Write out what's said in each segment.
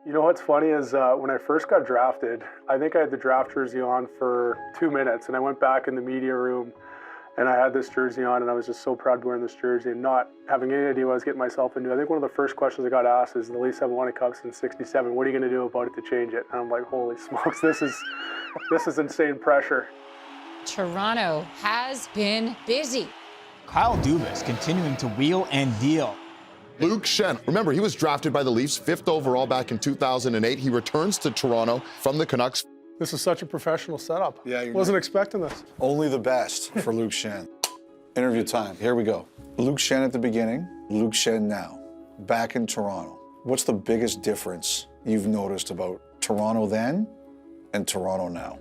You know what's funny is when I first got drafted, I think I had the draft jersey on for 2 minutes, and I went back in the media room and I had this jersey on, and I was just so proud to be wearing this jersey and not having any idea what I was getting myself into. I think one of the first questions I got asked is, the Leafs haven't won a cup since '67. What are you going to do about it to change it? And I'm like, holy smokes, this is insane pressure. Toronto has been busy. Kyle Dubas continuing to wheel and deal. Luke Schenn, remember, he was drafted by the Leafs, 5th overall back in 2008. He returns to Toronto from the Canucks. This is such a professional setup. Yeah, Wasn't expecting this. only the best for Luke Schenn. Interview time. Here we go. Luke Schenn at the beginning, Luke Schenn now, back in Toronto. What's the biggest difference you've noticed about Toronto then and Toronto now?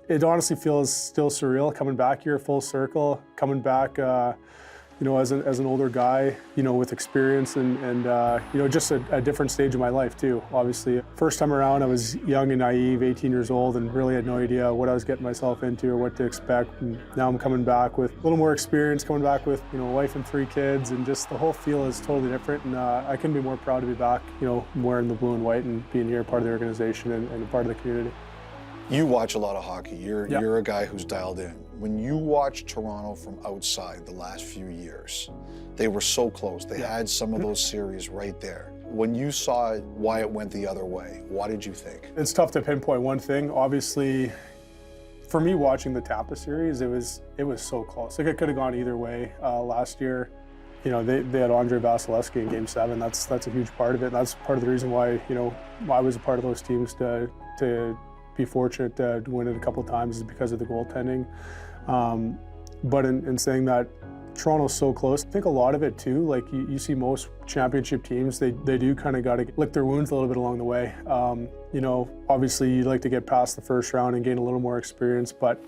It honestly feels still surreal coming back here full circle, coming back as an older guy, with experience and just a different stage of my life too, obviously. First time around, I was young and naive, 18 years old, and really had no idea what I was getting myself into or what to expect. And now I'm coming back with a little more experience, coming back with, a wife and 3 kids, and just the whole feel is totally different. And I couldn't be more proud to be back, wearing the blue and white and being here, part of the organization and a part of the community. You watch a lot of hockey. You're a guy who's dialed in. When you watch Toronto from outside the last few years, they were so close. They had some of those series right there. When you saw why it went the other way, what did you think? It's tough to pinpoint one thing. Obviously, for me watching the Tampa series, it was so close. Like, it could have gone either way. Last year, they had Andre Vasilevsky in Game 7. That's a huge part of it. And that's part of the reason why I was a part of those teams to be fortunate to win it a couple of times, is because of the goaltending. But in saying that, Toronto's so close. I think a lot of it too, like you see most championship teams, they do kind of got to lick their wounds a little bit along the way. Obviously you'd like to get past the first round and gain a little more experience, but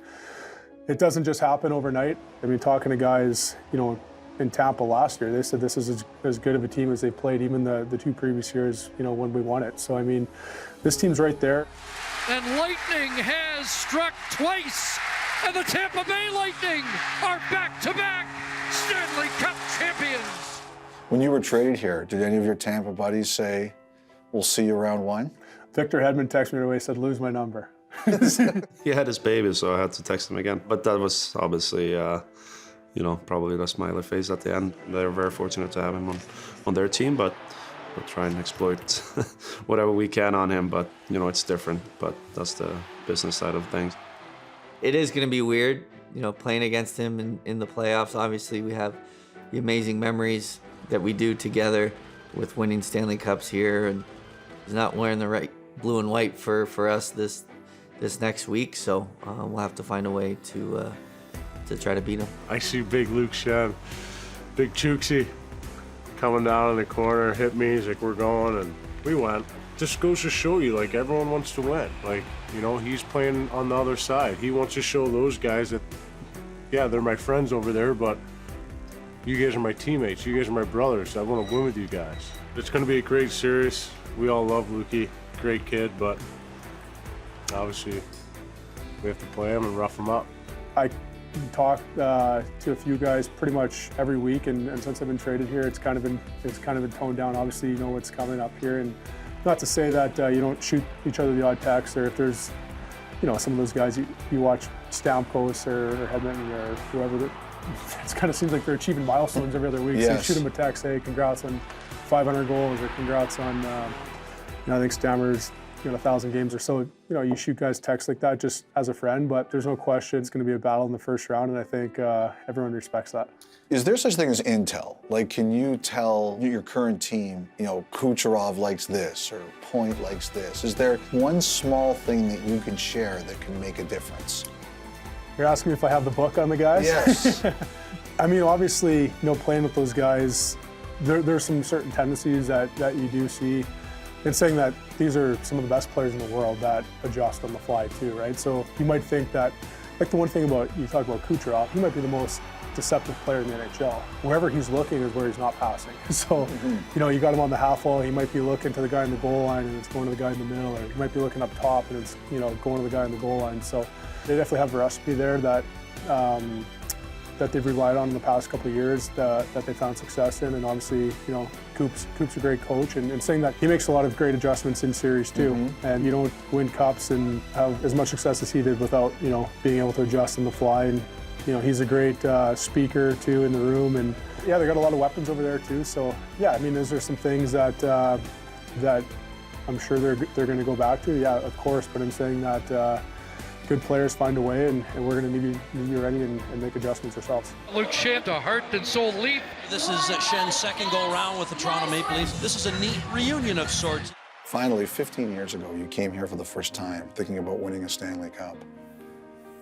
it doesn't just happen overnight. I mean, talking to guys, in Tampa last year, they said this is as good of a team as they played even the 2 previous years, when we won it. So, I mean, this team's right there. And lightning has struck twice, and the Tampa Bay Lightning are back-to-back Stanley Cup champions. When you were traded here, did any of your Tampa buddies say, we'll see you round 1? Victor Hedman texted me right away, said, lose my number. He had his baby, so I had to text him again. But that was obviously, probably the smiley face at the end. They're very fortunate to have him on their team, but we'll try and exploit whatever we can on him. But, it's different. But that's the business side of things. It is going to be weird, playing against him in the playoffs. Obviously, we have the amazing memories that we do together with winning Stanley Cups here. And he's not wearing the right blue and white for us this next week. So we'll have to find a way to try to beat him. I see big Luke Schenn, big Chooksy, coming down in the corner, hit me, he's like, we're going, and we went. Just goes to show you, like, everyone wants to win. Like, he's playing on the other side. He wants to show those guys that, yeah, they're my friends over there, but you guys are my teammates, you guys are my brothers, I want to win with you guys. It's going to be a great series. We all love Lukey, great kid, but obviously we have to play him and rough him up. I talk to a few guys pretty much every week, and since I've been traded here, it's kind of been toned down. Obviously, you know what's coming up here, and not to say that you don't shoot each other the odd text, or if there's, some of those guys you watch Stamkos or Hedman or whoever, that it kind of seems like they're achieving milestones every other week. Yes. So you shoot them a text, hey, congrats on 500 goals, or congrats on, I think Stammer's 1,000 games or so. You shoot guys texts like that just as a friend, but there's no question it's going to be a battle in the first round, and I think everyone respects that. Is there such thing as intel? Like, can you tell your current team, Kucherov likes this or Point likes this? Is there one small thing that you can share that can make a difference? You're asking me if I have the book on the guys? Yes. I mean, obviously, playing with those guys, there's some certain tendencies that you do see. And saying that these are some of the best players in the world that adjust on the fly too, right? So you might think that, like the one thing you talk about Kucherov, he might be the most deceptive player in the NHL. Wherever he's looking is where he's not passing. So, you got him on the half wall, he might be looking to the guy in the goal line and it's going to the guy in the middle, or he might be looking up top and it's, going to the guy in the goal line. So they definitely have a recipe there that they've relied on in the past couple of years that they found success in. And obviously, Kucherov Coop's a great coach, and saying that he makes a lot of great adjustments in series too. And you don't win cups and have as much success as he did without, you know, being able to adjust on the fly. And, you know, he's a great speaker too in the room. And yeah, they got a lot of weapons over there too. So yeah, I mean, those are some things that that I'm sure they're going to go back to. Yeah, of course. But I'm saying that good players find a way, and we're going to need to be ready and make adjustments ourselves. Luke Schenn to heart and soul leap. This is Schenn's second go-around with the Toronto Maple Leafs. This is a neat reunion of sorts. Finally, 15 years ago, you came here for the first time thinking about winning a Stanley Cup.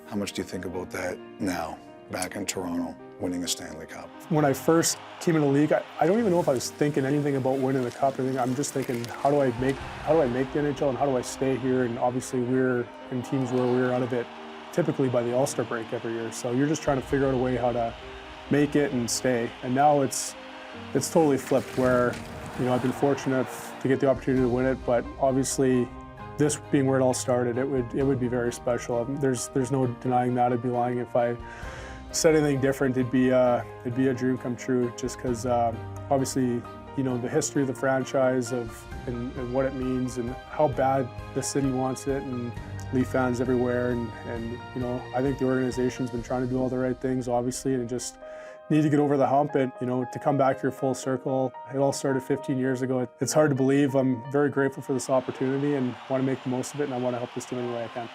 How much do you think about that now, back in Toronto, winning a Stanley Cup? When I first came in the league, I don't even know if I was thinking anything about winning the cup. I'm just thinking, how do I make the NHL, and how do I stay here? And obviously, we're in teams where we're out of it typically by the All-Star break every year. So you're just trying to figure out a way how to make it and stay. And now it's totally flipped, where, you know, I've been fortunate to get the opportunity to win it, but obviously, this being where it all started, it would be very special. There's no denying that. I'd be lying if I said anything different. It'd be a dream come true, just because obviously, you know, the history of the franchise and what it means and how bad the city wants it, and Leaf fans everywhere, and you know, I think the organization's been trying to do all the right things, obviously, and just need to get over the hump. And, you know, to come back here full circle, it all started 15 years ago. It's hard to believe. I'm very grateful for this opportunity and want to make the most of it, and I want to help this team any way I can.